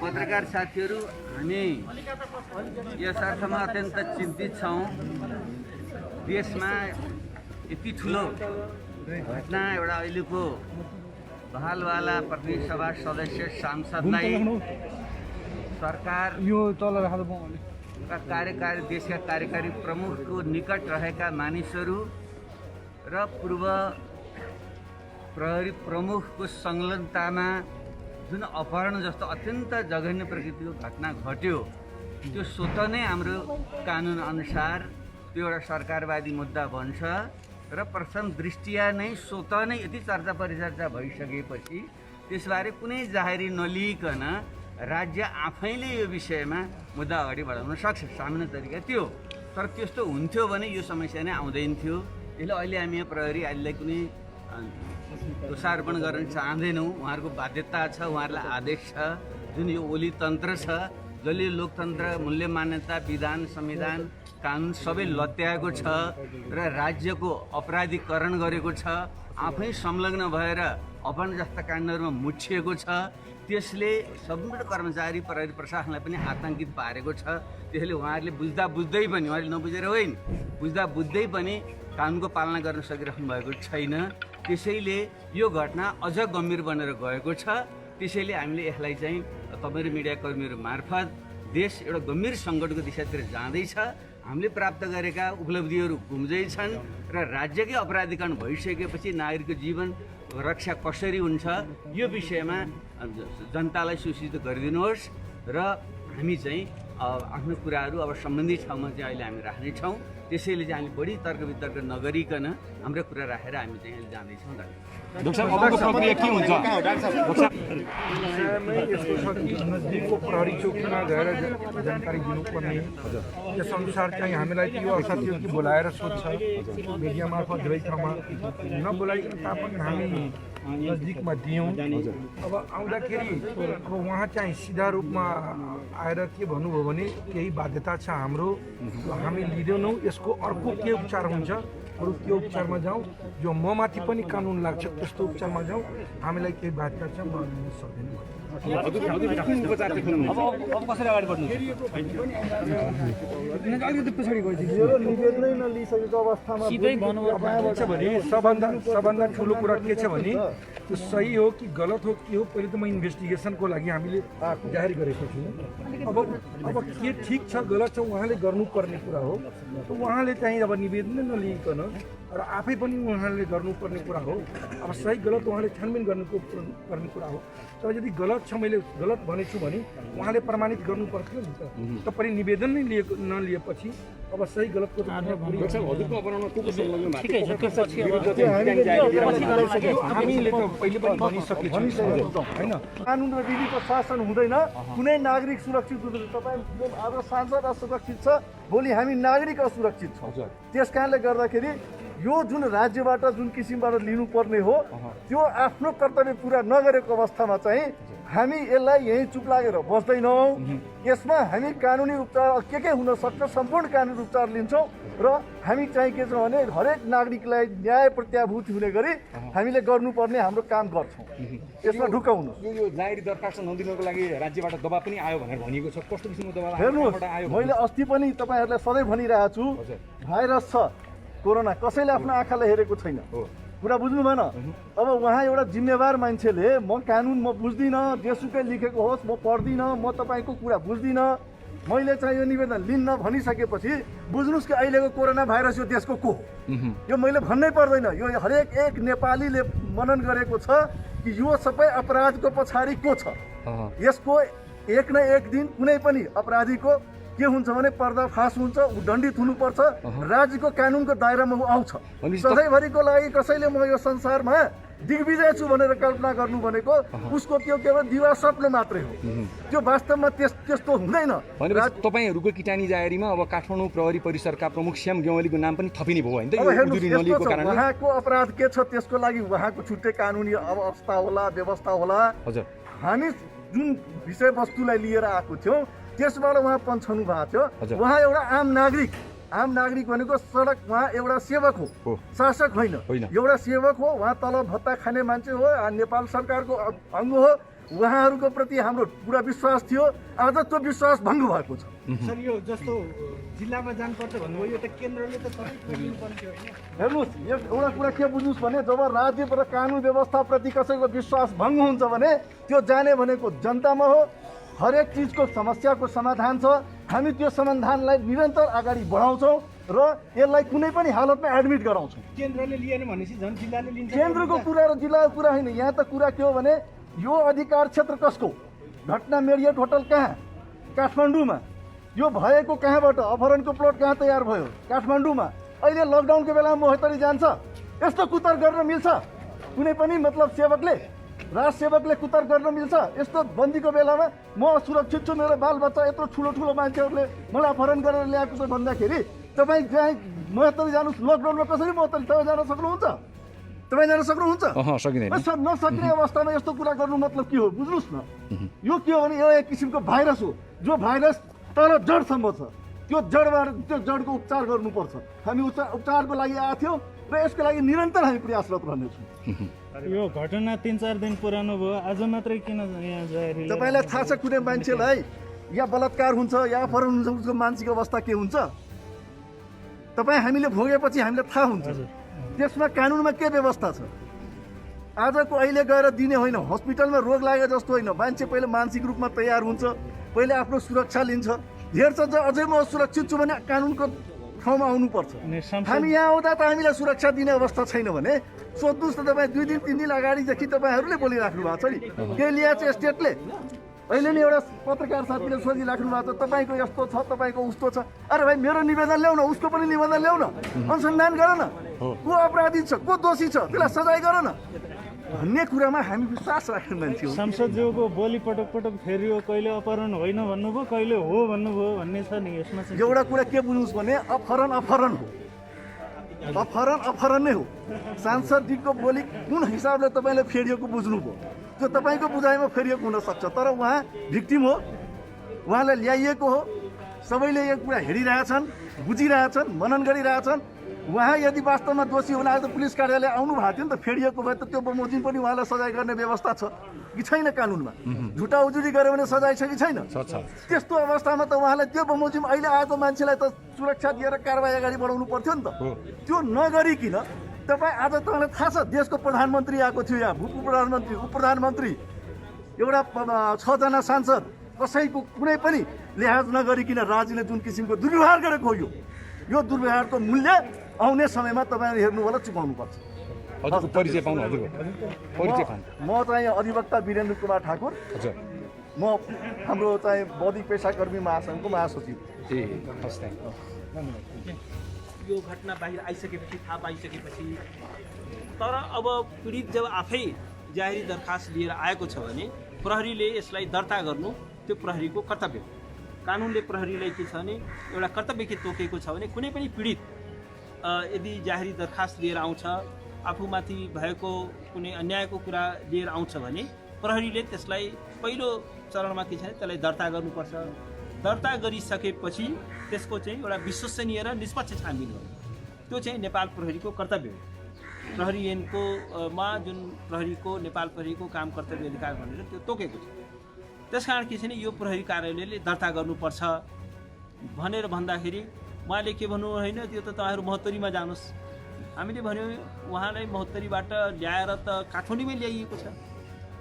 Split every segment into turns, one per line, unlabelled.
पत्रकार साथीहरू हामी यस अर्थमा अत्यन्त चिन्तित छौँ। देशमा यति ठुलो घटना एउटा अहिलेको बहालवाला प्रतिनिधि सभा सदस्य सांसदलाई सरकार कार्यकारी देशका कार्यकारी प्रमुखको निकट रहेका मानिसहरू र पूर्व प्रहरी प्रमुखको संलग्नतामा जुन अपहरण जस्तो अत्यन्त जघन्य प्रकृतिको घटना घट्यो, त्यो स्वतः नै हाम्रो कानुन अनुसार त्यो एउटा सरकारवादी मुद्दा बन्छ र प्रथम दृष्टिया नै स्वतः नै यति चर्चा परिचर्चा भइसकेपछि त्यसबारे कुनै जाहेरी नलिइकन राज्य आफैले यो विषयमा मुद्दा अगाडि बढाउन सक्छ। सामान्य तरिका त्यो, तर त्यस्तो हुन्थ्यो भने यो समस्या नै आउँदैन थियो। त्यसले अहिले हामी यहाँ प्रहरी आदिलाई कुनै दोषारोपण गर्न चाहँदैनौँ। उहाँहरूको बाध्यता छ, उहाँहरूलाई आदेश छ, जुन यो ओली तन्त्र छ जसले लोकतन्त्र मूल्य मान्यता विधान संविधान कानुन सबै लत्याएको छ र राज्यको अपराधीकरण गरेको छ, आफै संलग्न भएर अपहरण जस्ता काण्डहरूमा मुछिएको छ। त्यसले सम्पूर्ण कर्मचारी प्रहरी प्रशासनलाई पनि आतंकित पारेको छ। त्यसले उहाँहरूले बुझ्दै पनि, उहाँले नबुझेर होइन, बुझ्दै पनि कानुनको पालना गर्न सकिरहनु भएको छैन। त्यसैले यो घटना अझ गम्भीर बनेर गएको छ। त्यसैले हामीले यसलाई चाहिँ तपाईहरु मिडियाकर्मीहरू मार्फत देश एउटा गम्भीर सङ्कटको दिशातिर जाँदैछ। हामीले प्राप्त गरेका उपलब्धिहरू गुम्दैछन् र राज्यकै अपराधीकरण भइसकेपछि नागरिकको जीवन रक्षा कसरी हुन्छ यो विषयमा जनतालाई सूचित गरिदिनुहोस् र हामी चाहिँ आफ्नो कुराहरू अब सम्बन्धित ठाउँमा चाहिँ अहिले हामी राख्नेछौँ। त्यसैले चाहिँ हामीले बढी तर्क वितर्क नगरिकन हाम्रो कुरा राखेर हामी चाहिँ अहिले जाँदैछौँ।
नजिकको प्रहरी चौकीमा गएर जानकारी दिनुपर्ने यस अनुसार चाहिँ हामीलाई यो साथीहरू कि बोलाएर सोध्छ मिडिया मार्फत धेरै ठाउँमा नबोलाइकन तापनि हामी नजिकमा दियौँ। अब आउँदाखेरि अब उहाँ चाहिँ सिधा रूपमा आएर के भन्नुभयो भने केही बाध्यता छ हाम्रो, हामी लिँदैनौँ, यसको अर्को के उपचार हुन्छ अरू त्यो उपचारमा जाउँ, जो म माथि पनि कानुन लाग्छ त्यस्तो उपचारमा जाउँ, हामीलाई केही बाध्यता छ म लिन सक्दैन। निवेदनै नलिइसकेको अवस्थामा सबभन्दा ठुलो कुरा के छ भने त्यो सही हो कि गलत हो के हो पहिले त म इन्भेस्टिगेसनको लागि हामीले जाहेर गरेको छु। अब के ठिक छ गलत छ उहाँले गर्नुपर्ने कुरा हो। उहाँले चाहिँ अब निवेदन नलिइकन र आफै पनि उहाँले गर्नुपर्ने कुरा हो। अब सही गलत उहाँले छानबिन गर्ने कुरा हो। तर यदि गलत छ, मैले गलत भनेछु भने उहाँले प्रमाणित गर्नु पर्थ्यो नि त। तपाईँ निवेदन नै नलिएपछि अब सही गलतको हामीले त पहिले पनि भनिसकेको होइन। कानुन र विधिको शासन हुँदैन, कुनै नागरिक सुरक्षित हुँदैन। तपाईँ हाम्रो सांसद असुरक्षित छ, भोलि हामी नागरिक असुरक्षित छौँ। त्यस कारणले गर्दाखेरि यो जुन राज्यबाट जुन किसिमबाट लिनुपर्ने हो त्यो आफ्नो कर्तव्य पुरा नगरेको अवस्थामा चाहिँ हामी यसलाई यहीँ चुप लागेर बस्दैनौँ। यसमा हामी कानुनी उपचार के हुन सक्छ सम्पूर्ण कानुनी उपचार लिन्छौँ र हामी चाहिँ के छ भने हरेक नागरिकलाई न्याय प्रत्याभूत हुने गरी हामीले गर्नुपर्ने हाम्रो काम गर्छौँ। यसमा ढुकाउनु
यो जाहेरी दरखास्त नदिनको लागि राज्यबाट दबाब पनि आयो भनेर भनिएको छ। कस्तो किसिमको दबाब
हेर्नुहोस्, मैले अस्ति पनि तपाईँहरूलाई सधैँ भनिरहेको छु, भाइरस छ, कोरोना, कसैले आफ्नो आँखाले हेरेको छैन। कुरा बुझ्नु भएन। अब उहाँ एउटा जिम्मेवार मान्छेले म कानुन म बुझ्दिनँ, जेसुकै लेखेको होस् म पढ्दिनँ, म तपाईँको कुरा बुझ्दिनँ, मैले चाहिँ यो निवेदन लिन्न भनिसकेपछि बुझ्नुहोस् कि अहिलेको कोरोना भाइरस यो देशको को यो मैले भन्नै पर्दैन। यो हरेक एक नेपालीले मनन गरेको छ कि यो सबै अपराधको पछाडि को छ। यसको एक न एक दिन कुनै पनि अपराधीको के हुन्छ भने पर्दाफास हुन्छ, ऊ दण्डित हुनुपर्छ, राज्यको कानुनको दायरामा ऊ आउँछ। सधैँभरिको लागि कसैले म यो संसारमा दिग्विजय छु भनेर कल्पना गर्नु भनेको उसको त्यो केवल दिवा स्वप्न मात्रै हो। त्यो वास्तवमा त्यस्तो हुँदैन।
तपाईँहरूको किटानी जाहेरीमा अब काठमाडौँ प्रहरी परिसरका प्रमुख श्याम गेवालीको नाम पनि थपिने भयो होइन?
उहाँको अपराध के छ त्यसको लागि उहाँको छुट्टै कानुनी अवस्था होला, व्यवस्था होला। हामी जुन विषयवस्तुलाई लिएर आएको थियौँ त्यसबाट उहाँ पन्छाउनु भएको थियो। उहाँ एउटा आम आम नागरिक भनेको सडक उहाँ एउटा सेवक हो, शासक होइन। एउटा सेवक हो, उहाँ तल भत्ता खाने मान्छे हो, नेपाल सरकारको अङ्ग हो। उहाँहरूको प्रति हाम्रो पुरा विश्वास थियो, आज त्यो विश्वास भङ्ग भएको छ।
सर यो जस्तो जिल्लामा जानुपर्छ भन्नुभयो, यो त केन्द्रले त सबै बुझ्नुपर्ने थियो होइन?
हेर्नुहोस्, एउटा कुरा के बुझ्नुहोस् भने जब राज्य र कानुन व्यवस्थाप्रति कसैको विश्वास भङ्ग हुन्छ भने त्यो जाने भनेको जनतामा हो। हरेक चिजको समस्याको समाधान छ, हामी त्यो समाधानलाई निरन्तर अगाडि बढाउँछौँ र यसलाई कुनै पनि हालतमा एडमिट गराउँछौँ।
केन्द्रले लिएन भनेपछि झन् जिल्लाले लिन्छ।
केन्द्रको कुरा र जिल्लाको कुरा होइन, यहाँ त कुरा के हो भने यो अधिकार क्षेत्र कसको? घटना मेरियट होटल कहाँ? काठमाडौँमा। यो भएको कहाँबाट? अपहरणको प्लट कहाँ तयार भयो? काठमाडौँमा। अहिले लकडाउनको बेलामा मोहतरी जान्छ? यस्तो कुतर गर्न मिल्छ? कुनै पनि मतलब सेवकले, राज सेवकले कुतर गर्न मिल्छ? यस्तो बन्दीको बेलामा म सुरक्षित छु, मेरो बालबच्चा यत्रो ठुलो ठुलो मान्छेहरूले मलाई अपहरण गरेर ल्याएको छ भन्दाखेरि तपाईँ जहाँ मोहतरी जानुहोस्, लकडाउनमा कसरी मोहतरी तपाईँ जान सक्नुहुन्छ? तपाईँ जान सक्नुहुन्छ?
सकिँदैन।
नसक्ने अवस्थामा यस्तो कुरा गर्नु मतलब के हो? बुझ्नुहोस् न, यो के हो भने यो एक किसिमको भाइरस हो, जो भाइरस तल जडसम्म छ। त्यो जडबाट त्यो जडको उपचार गर्नुपर्छ। हामी उपचारको लागि आएको थियौँ र यसको लागि निरन्तर हामी प्रयासरत रहनेछौँ।
यो घटना 3-4 दिन पुरानो भयो, आज मात्रै किन यहाँ जाहेर?
तपाईँलाई थाहा छ कुनै मान्छेलाई या बलात्कार हुन्छ या अपहरण हुन्छ, उसको मानसिक अवस्था के हुन्छ? तपाईँ हामीले भोगेपछि हामीलाई थाहा हुन्छ। त्यसमा कानुनमा के व्यवस्था छ? आजको अहिले गएर दिने होइन, हस्पिटलमा रोग लागे जस्तो होइन। मान्छे पहिले मानसिक रूपमा तयार हुन्छ, पहिले आफ्नो सुरक्षा लिन्छ, हेर्छ अझै म सुरक्षित छु भने कानुनको ठाउँमा आउनुपर्छ। हामी यहाँ आउँदा त हामीलाई सुरक्षा दिने अवस्था छैन भने सोध्नुहोस् त, तपाईँ 2 दिन 3 दिन अगाडिदेखि तपाईँहरूले बोलिराख्नु भएको छ नि, के ल्याएको छ स्टेटले? अहिले नि एउटा पत्रकार साथीले सोधिराख्नु भएको छ, तपाईँको यस्तो छ, तपाईँको उस्तो छ। अरे भाइ, मेरो निवेदन ल्याउ न, उसको पनि निवेदन ल्याउ न, अनुसन्धान गर न, को अपराधी छ, को दोषी छ, त्यसलाई सजाय गर न भन्ने कुरामा हामी विश्वास राख्ने मान्छे हो।
सांसदज्यूको बोली पटक पटक फेरियो, कहिले अपहरण होइन भन्नुभयो, कहिले हो भन्नुभयो भन्ने छ नि यसमा चाहिँ।
एउटा कुरा के बुझ्नुहोस् भने अपहरण अपहरण हो, अपहरण नै हो। सांसदजीको बोली कुन हिसाबले तपाईँले फेरिएको बुझ्नुभयो, त्यो तपाईँको बुझाइमा फेरिएको हुनसक्छ, तर उहाँ भिक्टिम हो, उहाँलाई ल्याइएको हो। सबैले यो कुरा हेरिरहेछन्, बुझिरहेछन्, मनन गरिरहेछन्। उहाँ यदि वास्तवमा दोषी हुन आज त पुलिस कार्यालय आउनु भएको थियो नि त, फेरिएको भए त त्यो बमोजिम पनि उहाँलाई सजाय गर्ने व्यवस्था छ कि छैन कानुनमा? झुटा उजुरी गर्यो भने सजाय छ कि छैन? त्यस्तो अवस्थामा त उहाँलाई त्यो बमोजिम अहिले आएको मान्छेलाई त सुरक्षा दिएर कारवाही अगाडि बढाउनु पर्थ्यो नि त। त्यो नगरिकन तपाईँ आज तपाईँलाई थाहा छ देशको प्रधानमन्त्री आएको थियो यहाँ, उप प्रधानमन्त्री, एउटा 6 जना सांसद, कसैको कुनै पनि लिहाज नगरिकन राज्यले जुन किसिमको दुर्व्यवहार गरेको हो, यो दुर्व्यवहारको मूल्य आउने समयमा तपाईँले हेर्नु होला, चुकाउनुपर्छ।
हजुरको परिचय पाउनु, हजुरको परिचय पाउनु।
म चाहिँ अधिवक्ता वीरेन्द्र कुमार ठाकुर, म हाम्रो चाहिँ बौद्धिक पेसाकर्मी महासङ्घको महासचिव।
यो घटना बाहिर आइसकेपछि, थाहा पाइसकेपछि, तर अब पीडित जब आफै जाहेरी दरखास्त लिएर आएको छ भने प्रहरीले यसलाई दर्ता गर्नु त्यो प्रहरीको कर्तव्य हो। कानुनले प्रहरीलाई के छ भने एउटा कर्तव्य के तोकेको छ भने कुनै पनि पीडित यदि जाहेरी दरखास्त लिएर आउँछ, आफूमाथि भएको कुनै अन्यायको कुरा लिएर आउँछ भने प्रहरीले त्यसलाई पहिलो चरणमा के छ भने त्यसलाई दर्ता गर्नुपर्छ। दर्ता गरिसकेपछि त्यसको चाहिँ एउटा विश्वसनीय र निष्पक्ष छानबिन गर्नु, त्यो चाहिँ नेपाल प्रहरीको कर्तव्य हो। प्रहरी ऐनको मा जुन प्रहरीको नेपाल प्रहरीको काम कर्तव्य अधिकार भनेर त्यो तोकेको छ। त्यसकारण के छ भने यो प्रहरी कार्यालयले दर्ता गर्नुपर्छ भनेर भन्दाखेरि उहाँले के भन्नु होइन, त्यो त तपाईँहरू महोत्तरीमा जानुहोस्। हामीले भन्यौँ उहाँलाई महोत्तरीबाट ल्याएर त काठमाडौँमै ल्याइएको छ।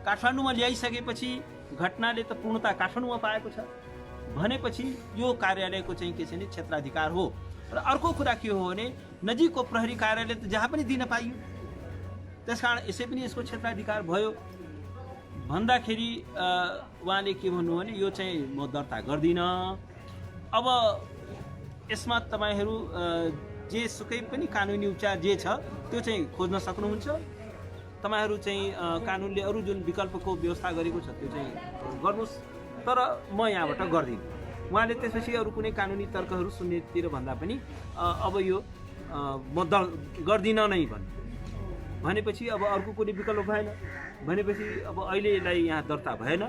काठमाडौँमा ल्याइसकेपछि घटनाले त पूर्णता काठमाडौँमा पाएको छ भनेपछि यो कार्यालयको चाहिँ के छ भने क्षेत्राधिकार हो। र अर्को कुरा के हो भने नजिकको प्रहरी कार्यालय त जहाँ पनि दिन पाइयो, त्यसकारण यसै पनि यसको क्षेत्राधिकार भयो भन्दाखेरि उहाँले के भन्नु भने यो चाहिँ म दर्ता गर्दिनँ। अब यसमा तपाईँहरू जे सुकै पनि कानुनी उपचार जे छ त्यो चाहिँ खोज्न सक्नुहुन्छ। तपाईँहरू चाहिँ कानुनले अरू जुन विकल्पको व्यवस्था गरेको छ त्यो चाहिँ गर्नुहोस्, तर म यहाँबाट गर्दिनँ। उहाँले त्यसपछि अरू कुनै कानुनी तर्कहरू सुन्नेतिर भन्दा पनि अब यो म गर्दिनँ नै भनेपछि अब अर्को कुनै विकल्प भएन भनेपछि अब अहिले यसलाई यहाँ दर्ता भएन।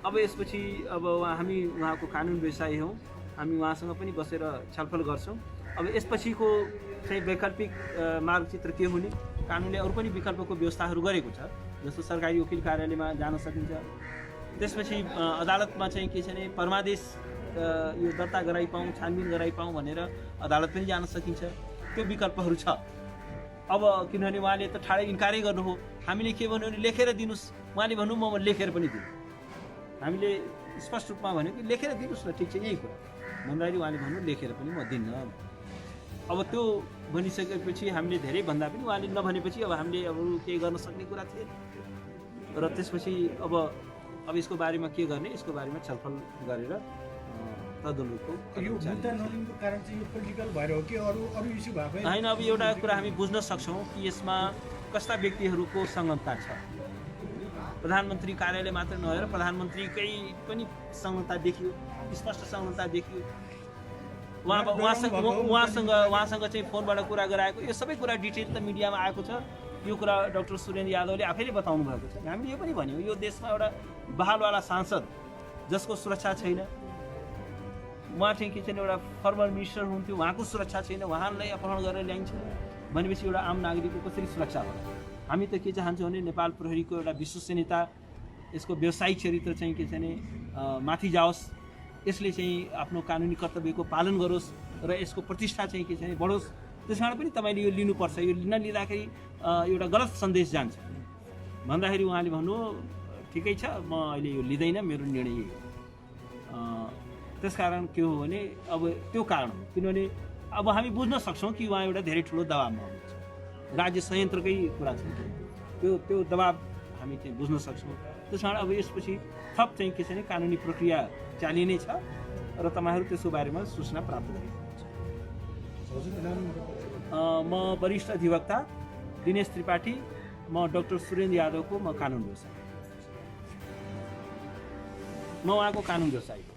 अब यसपछि अब हामी उहाँको कानुन व्यवसायी हौँ, हामी उहाँसँग पनि बसेर छलफल गर्छौँ अब यसपछिको चाहिँ वैकल्पिक मार्गचित्र के हुने, कानुनले अरू पनि विकल्पको व्यवस्थाहरू गरेको छ, जस्तो सरकारी वकिल कार्यालयमा जान सकिन्छ। त्यसपछि अदालतमा चाहिँ के छ भने परमादेश यो दर्ता गराइपाउँ, छानबिन गराइपाउँ भनेर अदालत पनि जान सकिन्छ। त्यो विकल्पहरू छ। अब किनभने उहाँले त ठाडै इन्कारै गर्नु हो, हामीले के भन्यो भने लेखेर दिनुहोस्, उहाँले भन्नु म लेखेर पनि दिनु, हामीले स्पष्ट रूपमा भन्यो कि लेखेर दिनुहोस् न, ठिक छ यही कुरा भन्दाखेरि उहाँले भन्नु लेखेर पनि म दिन्न। अब त्यो भनिसकेपछि हामीले धेरै भन्दा पनि उहाँले नभनेपछि अब हामीले अब केही गर्न सक्ने कुरा थिएन र त्यसपछि अब यसको बारेमा के गर्ने, यसको बारेमा छलफल गरेर तदनुरूपको
यो मुद्दा नलिनुको कारण चाहिँ यो पोलिटिकल भएर हो कि अरू इस्यु भएको
होइन। अब एउटा कुरा हामी बुझ्न सक्छौँ कि यसमा कस्ता व्यक्तिहरूको संलग्नता छ। प्रधानमन्त्री कार्यालय मात्र नभएर प्रधानमन्त्रीकै पनि संलग्नता देखियो, स्पष्ट संलग्नता देखियो। उहाँसँग चाहिँ फोनबाट कुरा गराएको, यो सबै कुरा डिटेल त मिडियामा आएको छ। यो कुरा डाक्टर सुरेन्द्र यादवले आफैले बताउनु भएको छ। हामीले यो पनि भन्यौँ, यो देशमा एउटा बहालवाला सांसद जसको सुरक्षा छैन, उहाँ चाहिँ के छैन, एउटा फर्मर मिनिस्टर हुनुहुन्थ्यो, उहाँको सुरक्षा छैन, उहाँलाई अपहरण गरेर ल्याइन्छ भनेपछि एउटा आम नागरिकको कसरी सुरक्षा होला? हामी त के चाहन्छौँ भने नेपाल प्रहरीको एउटा विश्वसनीयता, यसको व्यावसायिक चरित्र चाहिँ के छ भने माथि जाओस्, यसले चाहिँ आफ्नो कानुनी कर्तव्यको पालन गरोस् र यसको प्रतिष्ठा चाहिँ के छ भने बढोस्। त्यस कारण पनि तपाईँले यो लिनुपर्छ। यो नलिँदाखेरि एउटा गलत सन्देश जान्छ भन्दाखेरि उहाँले भन्नु ठिकै छ, म अहिले यो लिँदैन, मेरो निर्णय यही हो। त्यसकारण के हो भने अब त्यो कारण हो, किनभने अब हामी बुझ्न सक्छौँ कि उहाँ एउटा धेरै ठुलो दबाबमा हुनुहुन्छ, राज्य संयन्त्रकै कुरा छ, त्यो दबाब हामी चाहिँ बुझ्न सक्छौँ। त्यस कारण अब यसपछि थप चाहिँ के छ भने कानुनी प्रक्रिया चालिने छ र तपाईँहरू त्यसको बारेमा सूचना प्राप्त गर्नुहुन्छ। म वरिष्ठ अधिवक्ता दिनेश त्रिपाठी, म डाक्टर सुरेन्द्र यादवको म कानुन व्यवसायी, म उहाँको कानुन व्यवसायी हो।